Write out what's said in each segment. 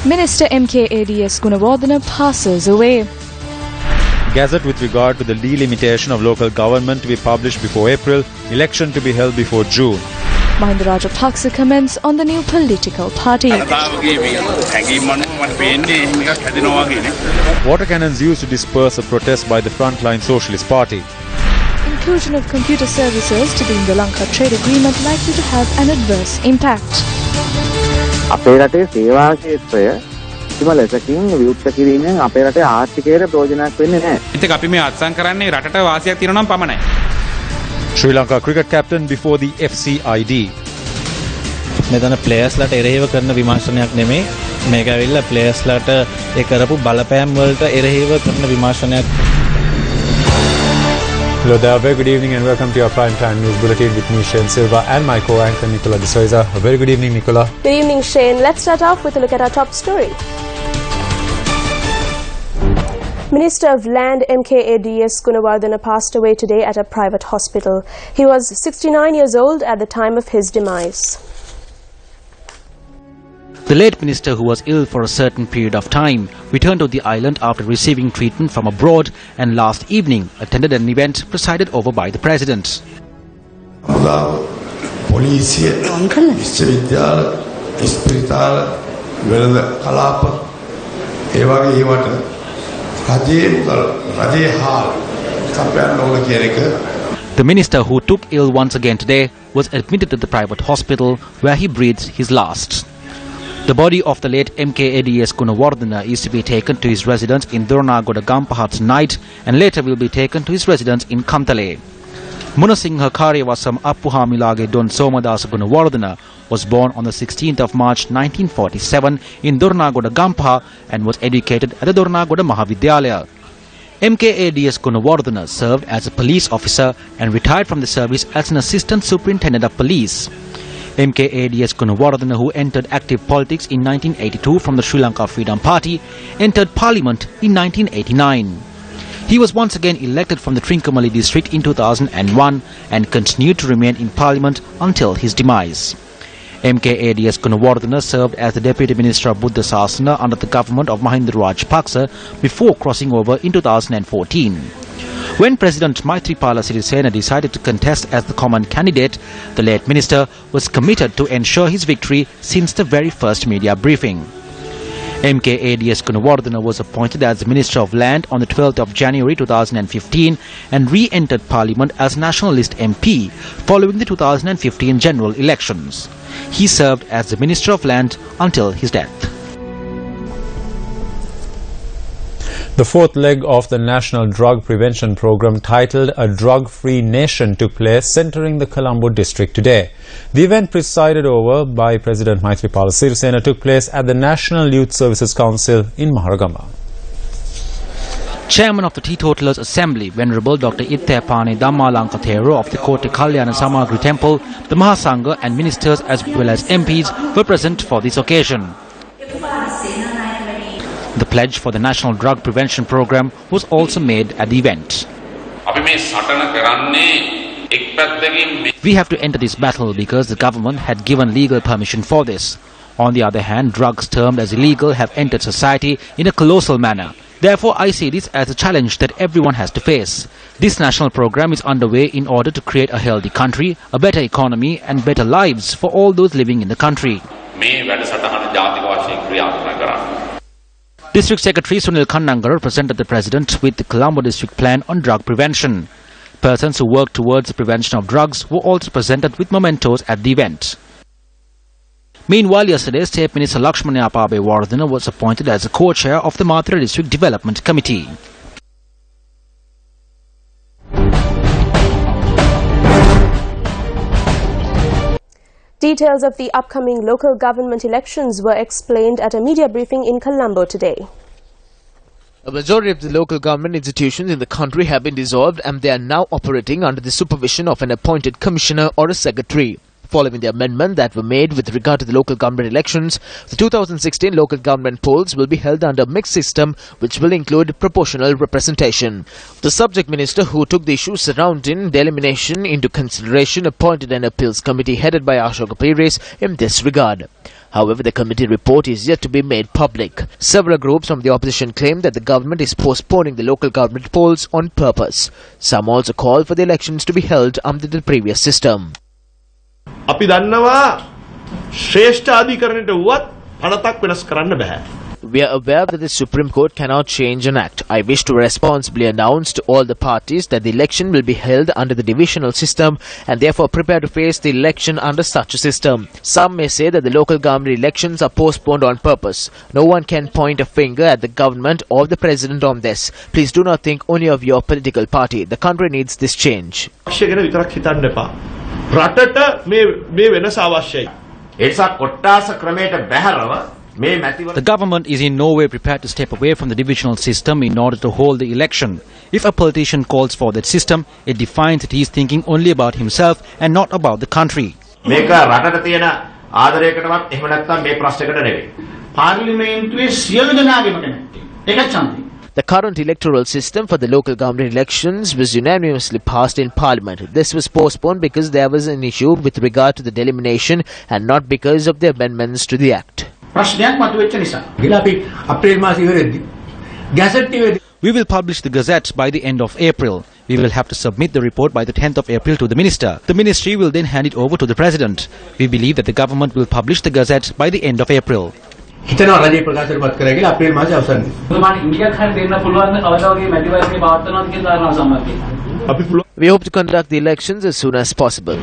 Minister MKADS Gunawardena passes away. Gazette with regard to the delimitation of local government to be published before April, election to be held before June. Mahinda Rajapaksa comments on the new political party. Water cannons used to disperse a protest by the frontline Socialist Party. Inclusion of computer services to the Lanka trade agreement likely to have an adverse impact. අපේ රටේ සේවා ක්ෂේත්‍රය කිසිම ලෙසකින් විවුර්ත කිරීමෙන් අපේ රටේ ආර්ථිකයට ප්‍රයෝජනයක් වෙන්නේ නැහැ. ඉතින් අපි මේ අත්සන් කරන්නේ රටට වාසියක් තියෙනවා නම් පමණයි. Sri Lanka cricket captain before the FCID. මෙතන ප්ලේයර්ස් ලට එරෙහිව කරන විමර්ශනයක් නෙමෙයි. මේක ඇවිල්ලා ප්ලේයර්ස් ලට ඒ කරපු බලපෑම් වලට එරෙහිව කරන විමර්ශනයක්. Hello there, very good evening and welcome to your primetime news bulletin with me, Shane Silva, and my co-anchor Nicola De Souza. A very good evening, Nicola. Good evening, Shane. Let's start off with a look at our top story. Minister of Land MKADS Gunawardena passed away today at a private hospital. He was 69 years old at the time of his demise. The late minister, who was ill for a certain period of time, returned to the island after receiving treatment from abroad and last evening attended an event presided over by the president. The minister, who took ill once again today, was admitted to the private hospital where he breathed his last. The body of the late MKADS Gunawardena is to be taken to his residence in Dornagoda Gampaha tonight and later will be taken to his residence in Kantale. Munasingha Karyawasam Appuhamilage Don Somadasa Gunawardena was born on the 16th of March 1947 in Dornagoda Gampaha and was educated at the Dornagoda Mahavidyalaya. MKADS Gunawardena served as a police officer and retired from the service as an assistant superintendent of police. MKADS Gunawardena, who entered active politics in 1982 from the Sri Lanka Freedom Party, entered parliament in 1989. He was once again elected from the Trincomalee district in 2001 and continued to remain in parliament until his demise. MKADS Gunawardena served as the Deputy Minister of Buddha Sasana under the government of Mahinda Rajapaksa before crossing over in 2014. When President Maithripala Sirisena decided to contest as the common candidate, the late minister was committed to ensure his victory since the very first media briefing. MKADS Gunawardena was appointed as the Minister of Land on the 12th of January 2015 and re-entered Parliament as Nationalist MP following the 2015 general elections. He served as the Minister of Land until his death. The fourth leg of the National Drug Prevention Programme titled A Drug-Free Nation took place centering the Colombo district today. The event presided over by President Maithripala Sirisena took place at the National Youth Services Council in Maharagama. Chairman of the Teetotalers Assembly, Venerable Dr. Ittepane Dhammalanka Thero of the Kotte Kalyana Samagri Temple, the Mahasangha and ministers as well as MPs were present for this occasion. The pledge for the National Drug Prevention Programme was also made at the event. We have to enter this battle because the government had given legal permission for this. On the other hand, drugs termed as illegal have entered society in a colossal manner. Therefore, I see this as a challenge that everyone has to face. This national programme is underway in order to create a healthy country, a better economy and better lives for all those living in the country. District Secretary Sunil Kannangara presented the President with the Colombo District Plan on drug prevention. Persons who work towards the prevention of drugs were also presented with mementos at the event. Meanwhile, yesterday, State Minister Lakshmana Wardena was appointed as the co-chair of the Mathura District Development Committee. Details of the upcoming local government elections were explained at a media briefing in Colombo today. A majority of the local government institutions in the country have been dissolved and they are now operating under the supervision of an appointed commissioner or a secretary. Following the amendment that were made with regard to the local government elections, the 2016 local government polls will be held under a mixed system which will include proportional representation. The subject minister who took the issues surrounding the elimination into consideration appointed an appeals committee headed by Ashoka Pires in this regard. However, the committee report is yet to be made public. Several groups from the opposition claim that the government is postponing the local government polls on purpose. Some also call for the elections to be held under the previous system. අපි දන්නවා ශ්‍රේෂ්ඨ අධිකරණයට වුවත් පනතක් වෙනස් කරන්න බෑ. We are aware that the Supreme Court cannot change an act. I wish to responsibly announce to all the parties that the election will be held under the divisional system and therefore prepare to face the election under such a system. Some may say that the local government elections are postponed on purpose. No one can point a finger at the government or the president on this. Please do not think only of your political party. The country needs this change. රටට මේ වෙනස අවශ්‍යයි. ඒසා කොට්ටාස ක්‍රමයට බැහැරව මේ මැතිවරණ The government is in no way prepared to step away from the divisional system in order to hold the election. If a politician calls for that system, it defines that he is thinking only about himself and not about the country. මේක රටට තියෙන ආදරයකටවත් එහෙම නැත්නම් මේ ප්‍රශ්නයකට නෙවෙයි. පාර්ලිමේන්තුවේ සියලු දෙනාගේම කැමැත්ත. ඒකත් ඡන්දය. The current electoral system for the local government elections was unanimously passed in Parliament. This was postponed because there was an issue with regard to the delimitation and not because of the amendments to the Act. We will publish the Gazette by the end of April. We will have to submit the report by the 10th of April to the Minister. The Ministry will then hand it over to the President. We believe that the government will publish the Gazette by the end of April. හිතනවා රජයේ ප්‍රකාශනපත් කරා කියලා අප්‍රේල් මාසේ අවසානයේ. ඔබ ඉන්දියාට හරිය දෙන්න පුළුවන් කවදා වගේ මැතිවරණේ පවත්වනවාද කියන කාරණාව සම්බන්ධයෙන්. We hope to conduct the elections as soon as possible.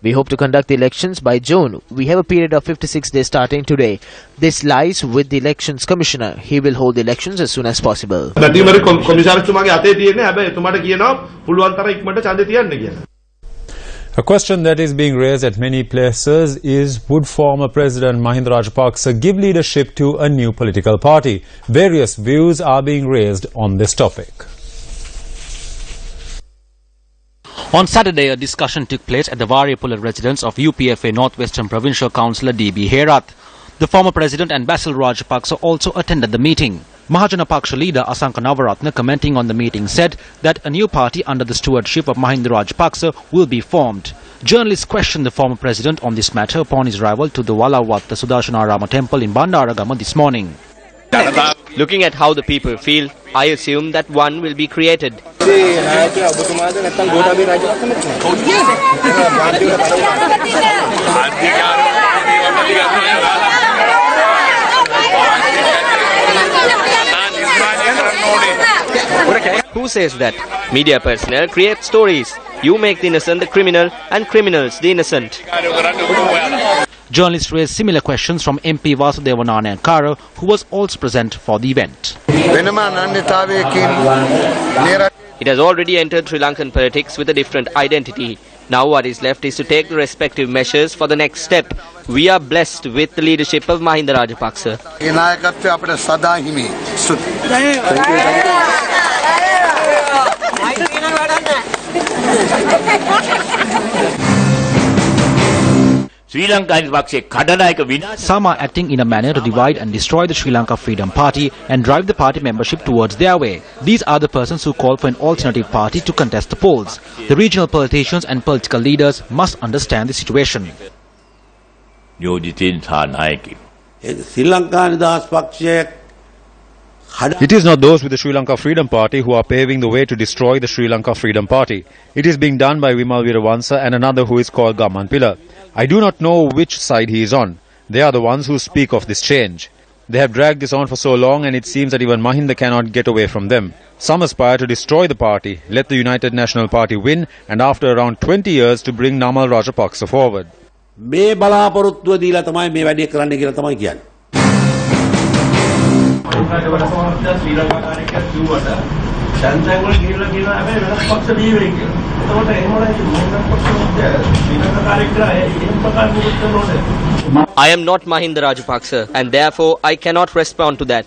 We hope to conduct the elections by June. We have a period of 56 days starting today. This lies with the Elections Commissioner. He will hold the elections as soon as possible. A question that is being raised at many places is, would former President Mahinda Rajapaksa give leadership to a new political party? Various views are being raised on this topic. On Saturday, a discussion took place at the Variapula residence of UPFA Northwestern Provincial Councillor D.B. Herath. The former president and Basil Rajapaksa also attended the meeting. Mahajana Paksha leader Asanka Navaratna, commenting on the meeting, said that a new party under the stewardship of Mahinda Rajapaksa will be formed. Journalists questioned the former president on this matter upon his arrival to the Walawatta Sudarshanarama temple in Bandaragama this morning. Looking at how the people feel, I assume that one will be created. Who says that? Media personnel create stories. You make the innocent the criminal and criminals the innocent. Journalists raised similar questions from MP Vasudeva Nanayankara, who was also present for the event. It has already entered Sri Lankan politics with a different identity. Now what is left is to take the respective measures for the next step. We are blessed with the leadership of Mahinda Rajapaksa. Some are acting in a manner to divide and destroy the Sri Lanka Freedom Party and drive the party membership towards their way. These are the persons who call for an alternative party to contest the polls. The regional politicians and political leaders must understand the situation. It is not those with the Sri Lanka Freedom Party who are paving the way to destroy the Sri Lanka Freedom Party. It is being done by Vimal Weerawansa and another who is called Gamman Pilla. I do not know which side he is on. They are the ones who speak of this change. They have dragged this on for so long, and it seems that even Mahinda cannot get away from them. Some aspire to destroy the party, let the United National Party win, and after around 20 years to bring Namal Rajapaksa forward. I am not Mahinda Rajapaksa and therefore I cannot respond to that.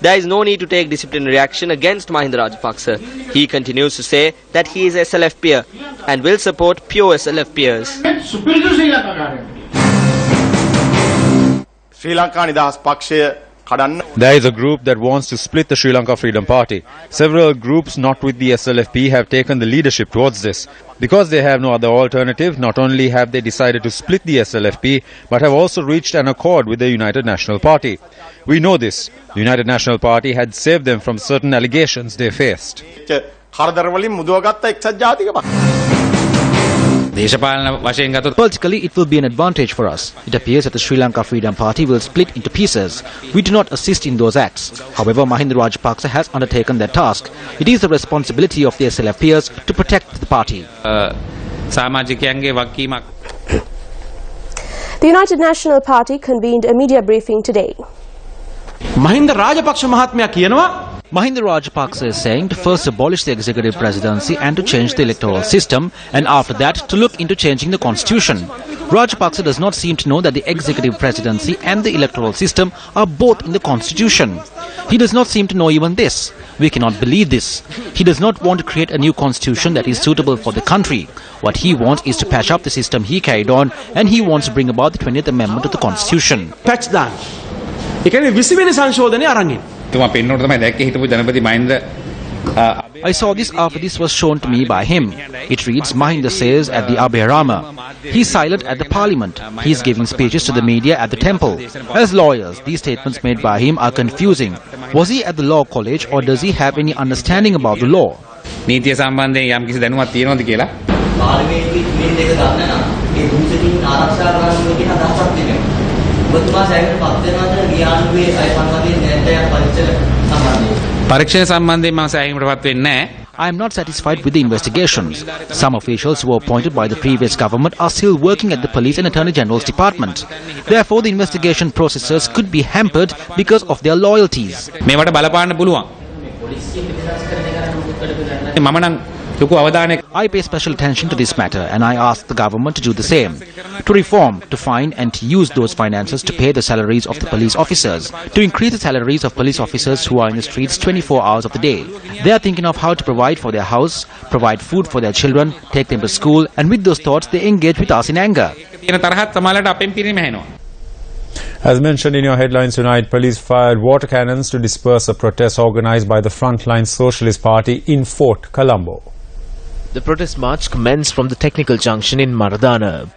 There is no need to take disciplinary action against Mahinda Rajapaksa. He continues to say that he is SLF peer and will support pure SLF peers. ශ්‍රී ලංකා නිදහස් පක්ෂය There is a group that wants to split the Sri Lanka Freedom Party. Several groups not with the SLFP have taken the leadership towards this. Because they have no other alternative, not only have they decided to split the SLFP, but have also reached an accord with the United National Party. We know this. The United National Party had saved them from certain allegations they faced. Politically, it will be an advantage for us. It appears that the Sri Lanka Freedom Party will split into pieces. We do not assist in those acts. However, Mahinda Rajapaksa has undertaken that task. It is the responsibility of the SLFPers to protect the party. The United National Party convened a media briefing today. Mahinda Rajapaksa Mahatmaya kiyanwa Mahinda Rajapaksa is saying to first abolish the executive presidency and to change the electoral system, and after that to look into changing the constitution. Rajapaksa does not seem to know that the executive presidency and the electoral system are both in the constitution. He does not seem to know even this. We cannot believe this. He does not want to create a new constitution that is suitable for the country. What he wants is to patch up the system he carried on, and he wants to bring about the 20th Amendment to the constitution. patch down. එකනේ 20 වෙනි සංශෝධනය අරන් ඉන්නේ. I saw this after this was shown to me by him. It reads, Mahinda says at the Abhayarama. He's silent at the parliament. He's giving speeches to the media at the temple. As lawyers, these statements made by him are confusing. Was he at the law college or does he have any understanding about the law? නීතිය සම්බන්ධයෙන් යම් කිසි දැනුමක් තියෙනවද කියලා? පාර්ලිමේන්තුවේ clean එක ගන්න නම් ඒ දුෂිතින් ආරක්ෂා කරන්න කියන අදහසක් තිබෙනවා. ඔබතුමා සෑහෙන පත් වෙනවද ගියානුවේ අය සම්බන්ධයෙන් දැනටයක් පරීක්ෂණ සම්බන්ධයෙන්? පරීක්ෂණ සම්බන්ධයෙන් මම සෑහීමටපත් වෙන්නේ නැහැ. I am not satisfied with the investigations. Some officials who were appointed by the previous government are still working at the Police and Attorney General's department. Therefore, the investigation processes could be hampered because of their loyalties. මේවට බලපාන්න පුළුවන්. මම නම් ලොකු අවධානයක් I pay special attention to this matter and I ask the government to do the same. To reform, to find and to use those finances to pay the salaries of the police officers. To increase the salaries of police officers who are in the streets 24 hours of the day. They are thinking of how to provide for their house, provide food for their children, take them to school, and with those thoughts they engage with us in anger. As mentioned in your headlines tonight, police fired water cannons to disperse a protest organised by the Frontline Socialist Party in Fort Colombo. The protest march commenced from the technical junction in Maradana.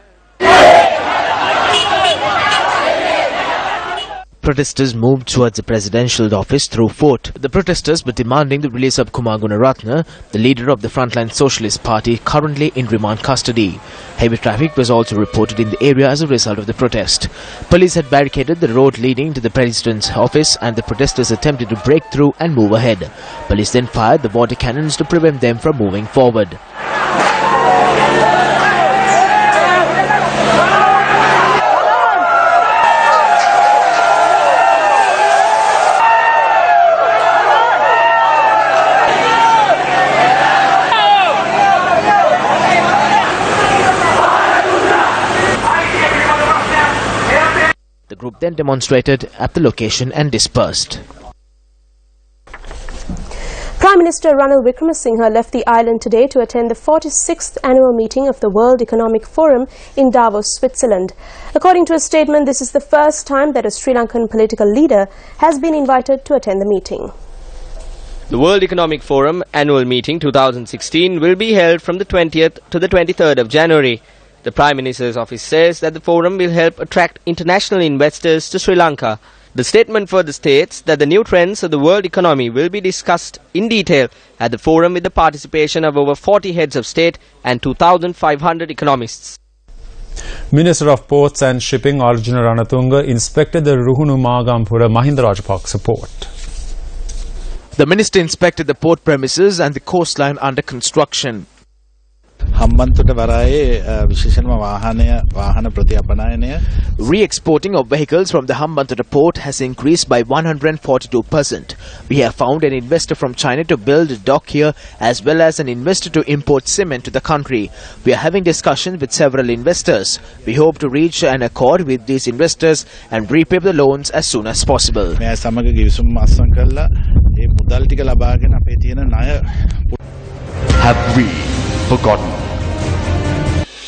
Protesters moved towards the presidential office through fort. The protesters were demanding the release of Kumar Gunaratne, the leader of the Frontline Socialist Party, currently in remand custody. Heavy traffic was also reported in the area as a result of the protest. Police had barricaded the road leading to the president's office and the protesters attempted to break through and move ahead. Police then fired the water cannons to prevent them from moving forward. The group then demonstrated at the location and dispersed. Prime Minister Ranil Wickremesinghe left the island today to attend the 46th annual meeting of the World Economic Forum in Davos, Switzerland. According to a statement, this is the first time that a Sri Lankan political leader has been invited to attend the meeting. The World Economic Forum annual meeting 2016 will be held from the 20th to the 23rd of January. The Prime Minister's office says that the forum will help attract international investors to Sri Lanka. The statement further states that the new trends of the world economy will be discussed in detail at the forum with the participation of over 40 heads of state and 2,500 economists. Minister of Ports and Shipping Arjuna Ranatunga inspected the Ruhunu Magampura Mahinda Rajapaksa port. The minister inspected the port premises and the coastline under construction. Hambantota වරායේ විශේෂයෙන්ම වාහන ප්‍රතිඅපනයනය Re-exporting of vehicles from the Hambantota port has increased by 142%. We have found an investor from China to build a dock here as well as an investor to import cement to the country. We are having discussions with several investors. We hope to reach an accord with these investors and repay the loans as soon as possible. මේ සමග ගිවිසුම් අත්සන් කරලා මේ මුදල් ටික ලබාගෙන අපේ තියෙන ණය Have we forgotten?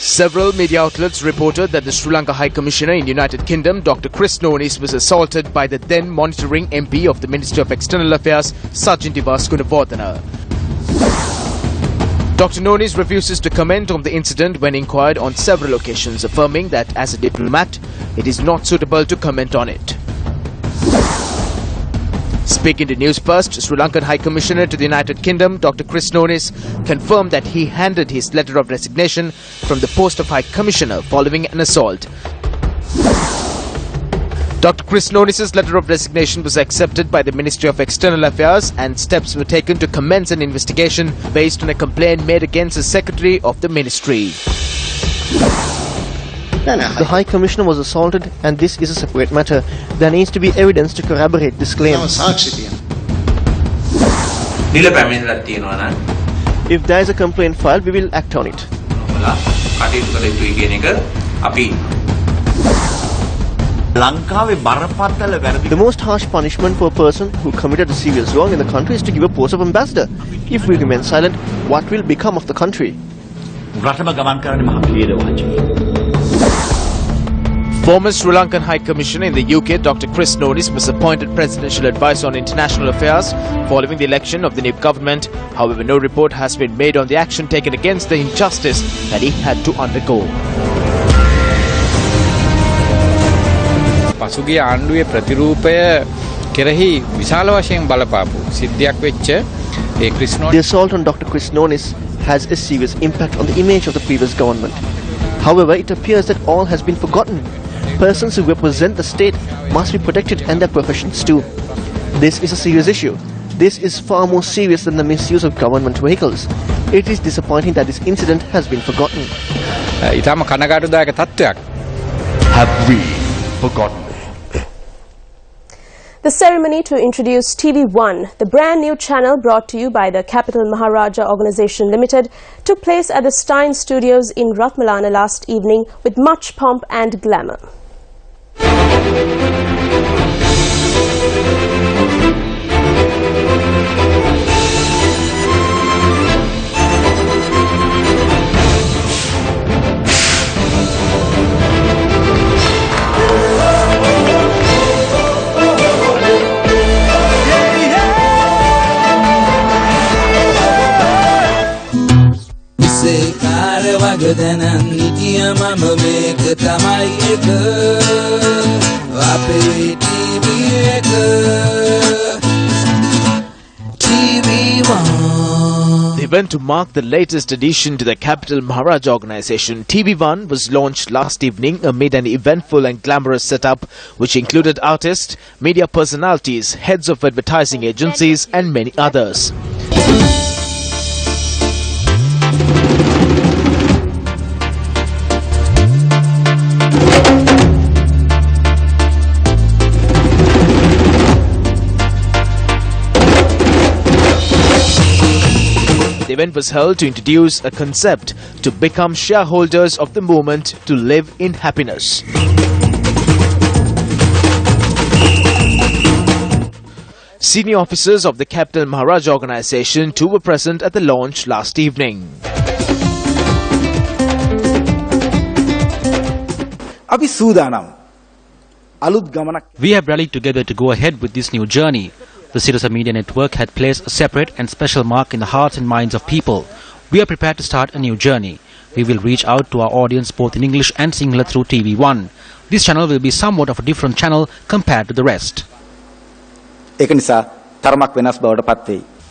Several media outlets reported that the Sri Lanka High Commissioner in United Kingdom, Dr. Chris Nonis, was assaulted by the then monitoring MP of the Ministry of External Affairs, Sajin Divas Gunawardena. Dr. Nonis refuses to comment on the incident when inquired on several occasions, affirming that as a diplomat, it is not suitable to comment on it. Speaking to Newsfirst, Sri Lankan High Commissioner to the United Kingdom, Dr. Chris Nonis, confirmed that he handed his letter of resignation from the post of High Commissioner following an assault. Dr. Chris Nonis' letter of resignation was accepted by the Ministry of External Affairs and steps were taken to commence an investigation based on a complaint made against the Secretary of the Ministry. The High Commissioner was assaulted and this is a separate matter. There needs to be evidence to corroborate this claim. If there is a complaint filed, we will act on it. The most harsh punishment for a person who committed a serious wrong in the country is to give a post of ambassador. If we remain silent, what will become of the country? Former Sri Lankan High Commissioner in the UK, Dr. Chris Nonis, was appointed Presidential Advisor on International Affairs following the election of the new government. However, no report has been made on the action taken against the injustice that he had to undergo. පසුගිය ආණ්ඩුවේ ප්‍රතිරූපය කෙරෙහි විශාල වශයෙන් බලපාපු සිද්ධියක් වෙච්ච ඒ The assault on Dr. Chris Nonis has a serious impact on the image of the previous government. However, it appears that all has been forgotten. Persons who represent the state must be protected and their professions too. This is a serious issue. This is far more serious than the misuse of government vehicles. It is disappointing that this incident has been forgotten. ඊටම කනගාටුදායක තත්ත්වයක්. Have we forgotten? The ceremony to introduce TV1, the brand new channel brought to you by the Capital Maharaja Organisation Limited, took place at the Stein Studios in Ratmalana last evening with much pomp and glamour. The event to mark the latest addition to the Capital Maharaja Organisation, TV1, was launched last evening amid an eventful and glamorous setup which included artists, media personalities, heads of advertising agencies and many others. The event was held to introduce a concept to become shareholders of the movement to live in happiness. Senior officers of the Capital Maharaja Organisation too were present at the launch last evening. We have rallied together to go ahead with this new journey. The Citizen Media Network had placed a separate and special mark in the hearts and minds of people. We are prepared to start a new journey. We will reach out to our audience both in English and Sinhala through TV1. This channel will be somewhat of a different channel compared to the rest.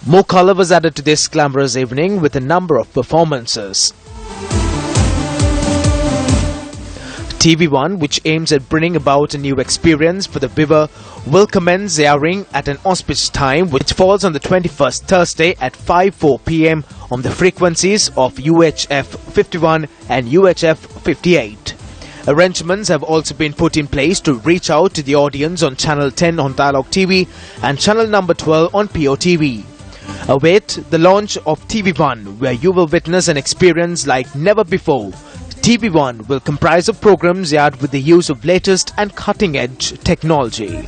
More colour was added to this glamorous evening with a number of performances. TV1, which aims at bringing about a new experience for the viewer, will commence airing at an auspicious time which falls on the 21st Thursday at 5:04 p.m. on the frequencies of UHF 51 and UHF 58. Arrangements have also been put in place to reach out to the audience on Channel 10 on Dialogue TV and Channel number 12 on POTV. Await the launch of TV1, where you will witness an experience like never before. TV1 will comprise of programs aired with the use of latest and cutting-edge technology. Make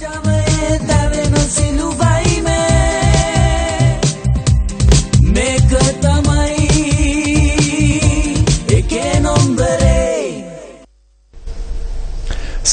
a tamai, eke number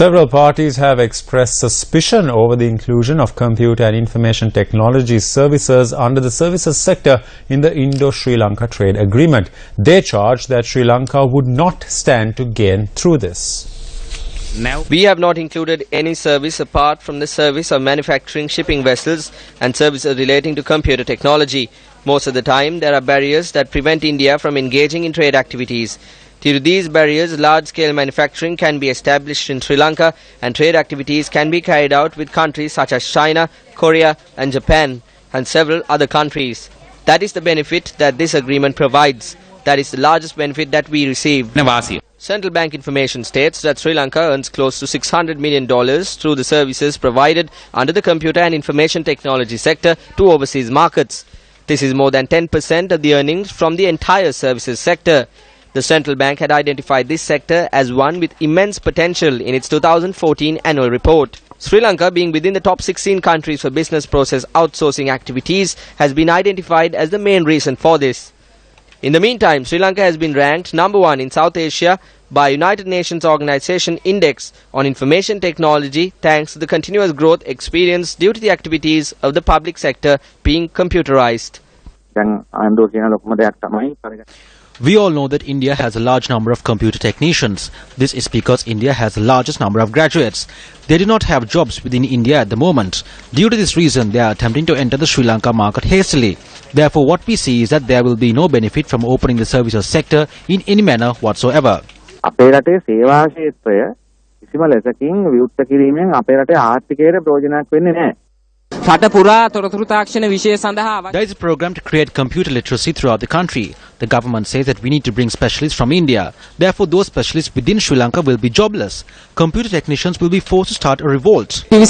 Several parties have expressed suspicion over the inclusion of computer and information technology services under the services sector in the Indo-Sri Lanka trade agreement. They charge that Sri Lanka would not stand to gain through this. Now, we have not included any service apart from the service of manufacturing shipping vessels and services relating to computer technology. Most of the time, there are barriers that prevent India from engaging in trade activities. Due to these barriers, large-scale manufacturing can be established in Sri Lanka and trade activities can be carried out with countries such as China, Korea and Japan and several other countries. That is the benefit that this agreement provides. That is the largest benefit that we receive. Central Bank information states that Sri Lanka earns close to $600 million through the services provided under the computer and information technology sector to overseas markets. This is more than 10% of the earnings from the entire services sector. The Central Bank had identified this sector as one with immense potential in its 2014 annual report. Sri Lanka, being within the top 16 countries for business process outsourcing activities, has been identified as the main reason for this. In the meantime, Sri Lanka has been ranked number 1 in South Asia by United Nations Organization Index on Information Technology thanks to the continuous growth experienced due to the activities of the public sector being computerized. We all know that India has a large number of computer technicians. This is because India has the largest number of graduates. They do not have jobs within India at the moment. Due to this reason, they are attempting to enter the Sri Lanka market hastily. Therefore, what we see is that there will be no benefit from opening the services sector in any manner whatsoever. අපේ රටේ සේවා ක්ෂේත්‍රය කිසිම ලෙසකින් විවෘත කිරීමෙන් අපේ රටේ ආර්ථිකයට ප්‍රයෝජනයක් වෙන්නේ නැහැ. There is a program to create computer literacy throughout the country. The government says that we need to bring specialists from India. Therefore, those specialists within Sri Lanka will be jobless. Computer technicians will be forced to start a revolt. We will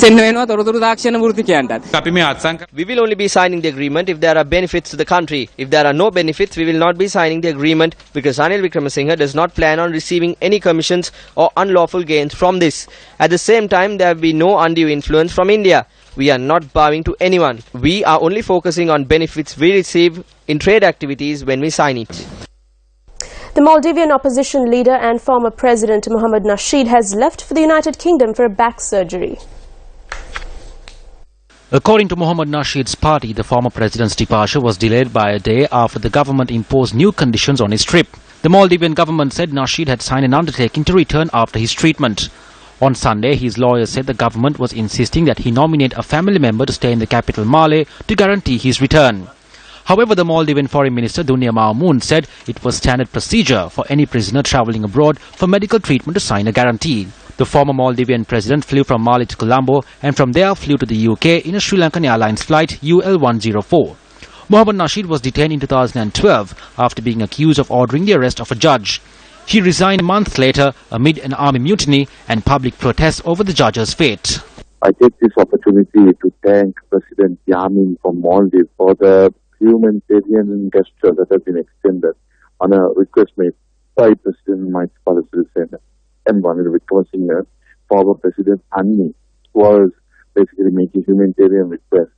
only be signing the agreement if there are benefits to the country. If there are no benefits, we will not be signing the agreement because Ranil Wickremesinghe does not plan on receiving any commissions or unlawful gains from this. At the same time, there will be no undue influence from India. We are not bowing to anyone. We are only focusing on benefits we receive in trade activities when we sign it. The Maldivian opposition leader and former President Mohamed Nasheed has left for the United Kingdom for a back surgery. According to Mohamed Nasheed's party, the former president's departure was delayed by a day after the government imposed new conditions on his trip. The Maldivian government said Nasheed had signed an undertaking to return after his treatment. On Sunday, his lawyers said the government was insisting that he nominate a family member to stay in the capital Male to guarantee his return. However, the Maldivian Foreign Minister Dunia Mahamun said it was standard procedure for any prisoner travelling abroad for medical treatment to sign a guarantee. The former Maldivian president flew from Male to Colombo and from there flew to the UK in a Sri Lankan Airlines flight UL104. Mohamed Nasheed was detained in 2012 after being accused of ordering the arrest of a judge. He resigned a month later amid an army mutiny and public protests over the judge's fate. I take this opportunity to thank President Yamin from Maldives for the humanitarian gesture that has been extended on a request made by President Maithripala Sirisena and Ranil Wickremesinghe, former President Anni, was basically making humanitarian requests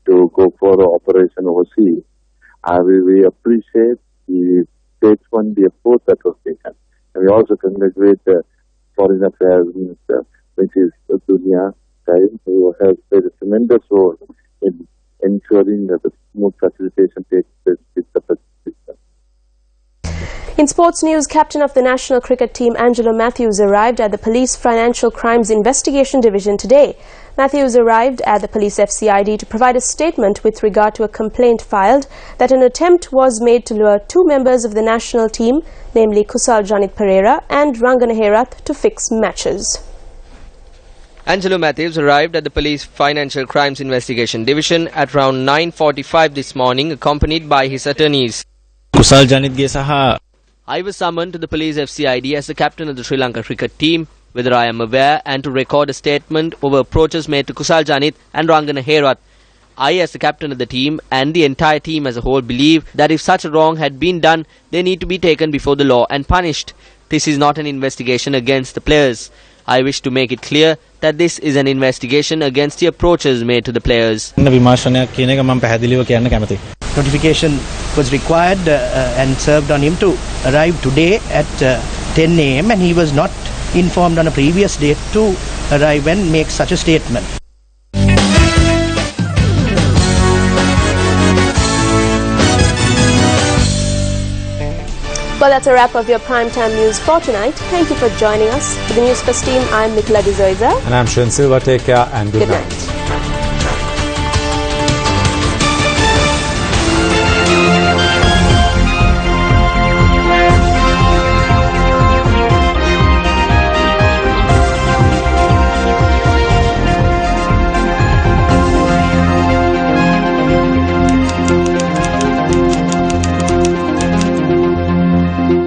to go for an operation overseas. We appreciate the statesman, the approach that was taken. And we also congratulate the Foreign Affairs Minister, which is Dunia, who has played a tremendous role in ensuring that the smooth facilitation takes place with the system. In sports news, captain of the national cricket team Angelo Matthews arrived at the Police Financial Crimes Investigation Division today. Matthews arrived at the Police FCID to provide a statement with regard to a complaint filed that an attempt was made to lure two members of the national team, namely Kusal Janit Pereira and Rangana Herath, to fix matches. Angelo Matthews arrived at the Police Financial Crimes Investigation Division at around 9:45 this morning, accompanied by his attorneys. Kusal Janit ge saha I was summoned to the Police FCID as the captain of the Sri Lanka cricket team, whether I am aware, and to record a statement over approaches made to Kusal Janit and Rangana Herath. I, as the captain of the team, and the entire team as a whole, believe that if such a wrong had been done, they need to be taken before the law and punished. This is not an investigation against the players. I wish to make it clear that this is an investigation against the approaches made to the players. Notification was required and served on him to arrive today at 10 a.m. and he was not informed on a previous date to arrive and make such a statement. Well, that's a wrap of your primetime news for tonight. Thank you for joining us. For the Newsfirst team, I'm Nicola D'Souza. And I'm Shin Silva. Take care and good night.